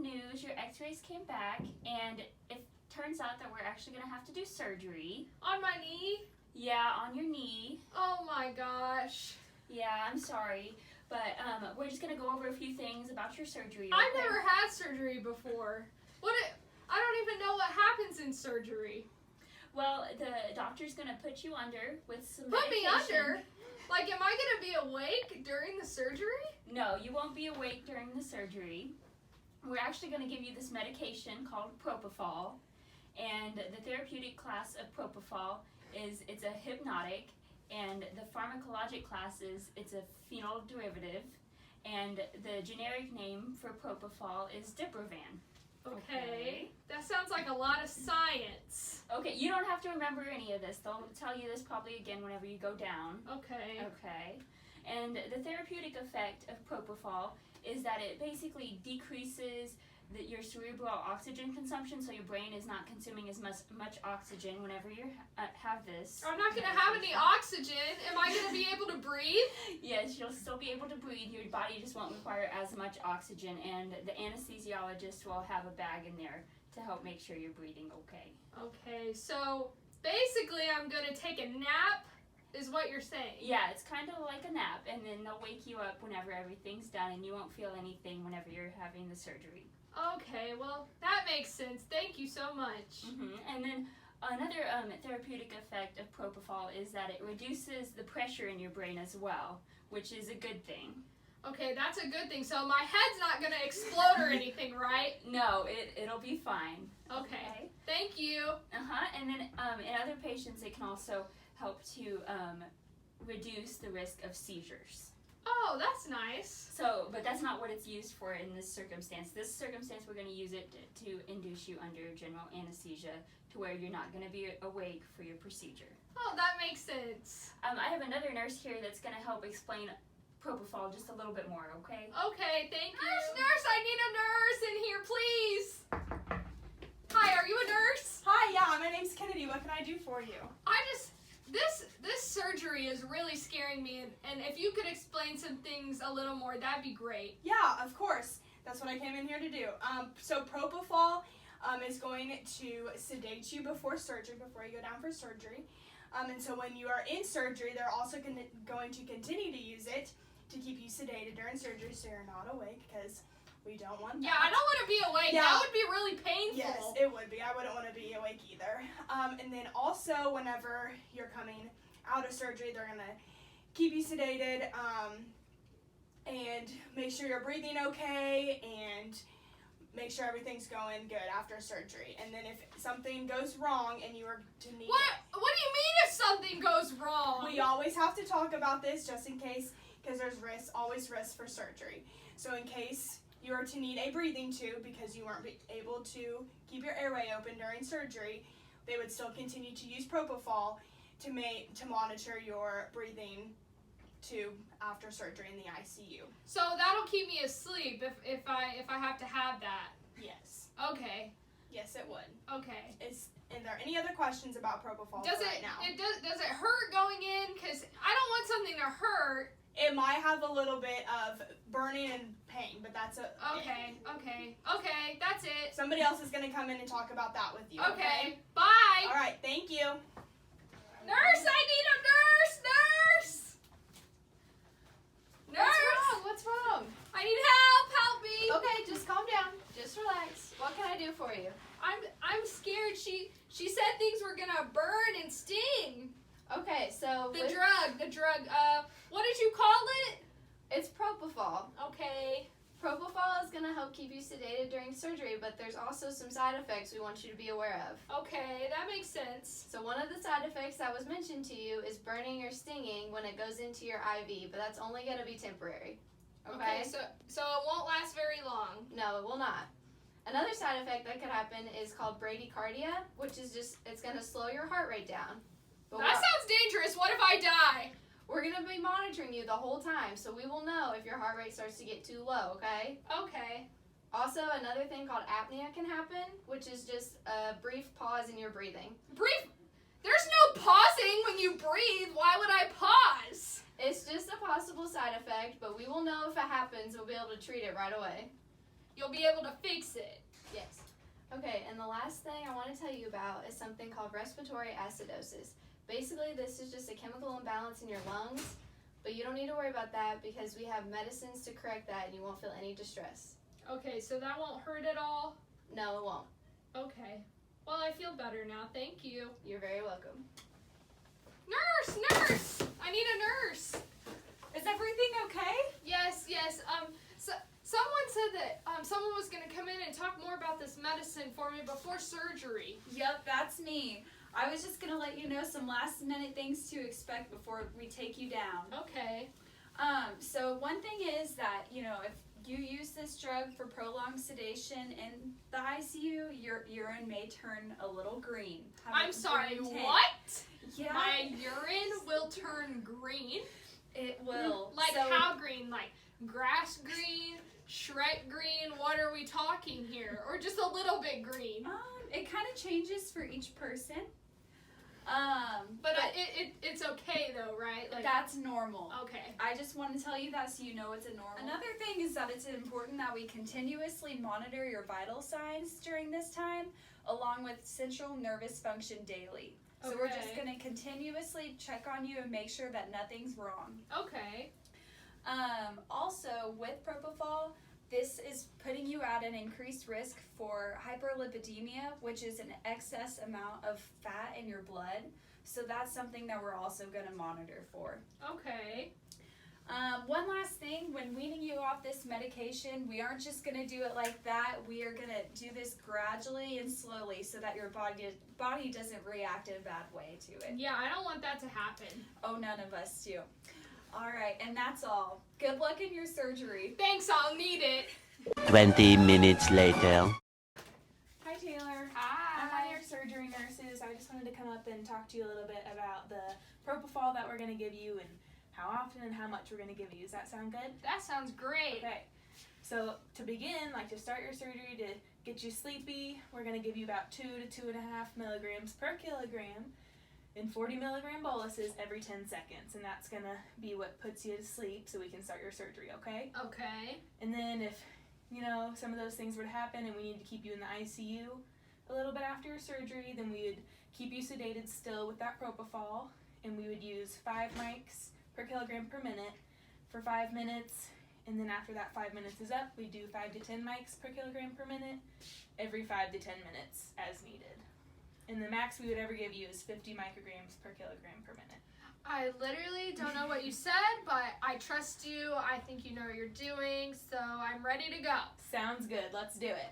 news. Your x-rays came back, and it turns out that we're actually going to have to do surgery. On my knee? Yeah, on your knee. Oh my gosh. Yeah, I'm sorry. But we're just going to go over a few things about your surgery. Okay? I've never had surgery before. I don't even know what happens in surgery. Well, the doctor's going to put you under with some Put me medication. under? Like, am I going to be awake during the surgery? No, you won't be awake during the surgery. We're actually going to give you this medication called Propofol. And the therapeutic class of Propofol it's a hypnotic, and the pharmacologic class it's a phenol derivative, and the generic name for Propofol is Diprovan. Okay. That sounds like a lot of science. Okay, you don't have to remember any of this. They'll tell you this probably again whenever you go down. Okay. Okay. And the therapeutic effect of Propofol is that it basically decreases your cerebral oxygen consumption, so your brain is not consuming as much oxygen whenever you have this. I'm not going to have any oxygen. Am I going to be able to breathe? Yes, you'll still be able to breathe. Your body just won't require as much oxygen, and the anesthesiologist will have a bag in there to help make sure you're breathing okay. Okay, so basically I'm going to take a nap, is what you're saying. Yeah, it's kind of like a nap, and then they'll wake you up whenever everything's done, and you won't feel anything whenever you're having the surgery. Okay, well, that makes sense. Thank you so much. And then another therapeutic effect of Propofol is that it reduces the pressure in your brain as well, which is a good thing. Okay, that's a good thing. So my head's not going to explode or anything, right? No, it'll be fine. Okay. Thank you. And then in other patients, it can also help to reduce the risk of seizures. Oh, that's nice. So, but that's not what it's used for in this circumstance. This circumstance, we're going to use it to induce you under general anesthesia to where you're not going to be awake for your procedure. Oh, that makes sense. I have another nurse here that's going to help explain Propofol just a little bit more, okay? Okay, thank you. Nurse, I need a nurse in here, please. Hi, are you a nurse? Hi, yeah, my name's Kennedy. What can I do for you? This surgery is really scaring me, and if you could explain some things a little more, that'd be great. Yeah, of course. That's what I came in here to do. So Propofol is going to sedate you before surgery, before you go down for surgery. And so when you are in surgery, they're also going to continue to use it to keep you sedated during surgery so you're not awake, because we don't want that. Yeah, I don't want to be awake. Yeah. That would be really painful. Yes, it would be. I wouldn't want to be awake either. And then also, whenever you're coming out of surgery, they're going to keep you sedated and make sure you're breathing okay and make sure everything's going good after surgery. And then if something goes wrong and you are to need... What do you mean if something goes wrong? We always have to talk about this just in case, because there's always risk for surgery. So in case you are to need a breathing tube because you weren't able to keep your airway open during surgery, they would still continue to use Propofol to monitor your breathing tube after surgery in the ICU. So that'll keep me asleep if I have to have that. Yes. Okay. Yes, it would. Okay. Is there any other questions about Propofol Does now? Does it hurt going in? Because I don't want something to hurt. It might have a little bit of burning and pain, but that's it. Okay, that's it. Somebody else is going to come in and talk about that with you. Okay, bye. All right, thank you. Nurse, I need a nurse. Nurse. What's wrong? I need help. Help me. Okay, just calm down. Just relax. What can I do for you? I'm scared. She said things were gonna burn and sting. Okay, so The drug. What did you call it? it's Propofol. Okay. Propofol is going to help keep you sedated during surgery, but there's also some side effects we want you to be aware of. Okay, that makes sense. So one of the side effects that was mentioned to you is burning or stinging when it goes into your IV, but that's only going to be temporary. Okay? So it won't last very long. No, it will not. Another side effect that could happen is called bradycardia, which is it's going to slow your heart rate down. But That sounds dangerous. What if I die? we're going to be monitoring you the whole time, so we will know if your heart rate starts to get too low, okay? Okay. Also, another thing called apnea can happen, which is just a brief pause in your breathing. There's no pausing when you breathe. Why would I pause? It's just a possible side effect, but we will know if it happens. We'll be able to treat it right away. you'll be able to fix it. Yes. Okay, and the last thing I want to tell you about is something called respiratory acidosis. Basically, this is just a chemical imbalance in your lungs, but you don't need to worry about that because we have medicines to correct that and you won't feel any distress. Okay, so that won't hurt at all? No, it won't. Okay. Well, I feel better now. Thank you. You're very welcome. Nurse! Nurse! I need a nurse. Is everything okay? Yes. Someone said that someone was going to come in and talk more about this medicine for me before surgery. Yep, that's me. I was just gonna let you know some last minute things to expect before we take you down. Okay. So one thing is that, if you use this drug for prolonged sedation in the ICU, your urine may turn a little green. I'm sorry, green tint. what? Yeah. My urine will turn green? It will. Like So- how green? Like grass green? Shrek green? What are we talking here? Or just a little bit green? It kind of changes for each person. But it's okay though, right? Like, that's normal. okay. I just want to tell you that so you know it's a normal. Another thing is that it's important that we continuously monitor your vital signs during this time, along with central nervous function daily. So we're just Okay. going to continuously check on you and make sure that nothing's wrong. Okay. Also, with Propofol, this is putting you at an increased risk for hyperlipidemia, which is an excess amount of fat in your blood. So that's something that we're also going to monitor for. Okay. One last thing, when weaning you off this medication, we aren't just going to do it like that. We are going to do this gradually and slowly so that your body doesn't react in a bad way to it. Yeah, I don't want that to happen. Oh, none of us do. All right, and that's all. Good luck in your surgery. Thanks, I'll need it. 20 minutes later. Hi, Taylor. Hi. I'm one of your surgery nurses. I just wanted to come up and talk to you a little bit about the Propofol that we're going to give you and how often and how much we're going to give you. Does that sound good? That sounds great. Okay. So to begin, to start your surgery to get you sleepy, we're going to give you about 2 to 2.5 milligrams per kilogram in 40 milligram boluses every 10 seconds. And that's going to be what puts you to sleep so we can start your surgery, okay? Okay. And then if, some of those things were to happen and we need to keep you in the ICU a little bit after your surgery, then we would keep you sedated still with that Propofol, and we would use 5 mics per kilogram per minute for 5 minutes, and then after that 5 minutes is up, we do 5 to 10 mics per kilogram per minute every 5 to 10 minutes as needed. And the max we would ever give you is 50 micrograms per kilogram per minute. I literally don't know what you said, but I trust you. I think you know what you're doing, so I'm ready to go. Sounds good. Let's do it.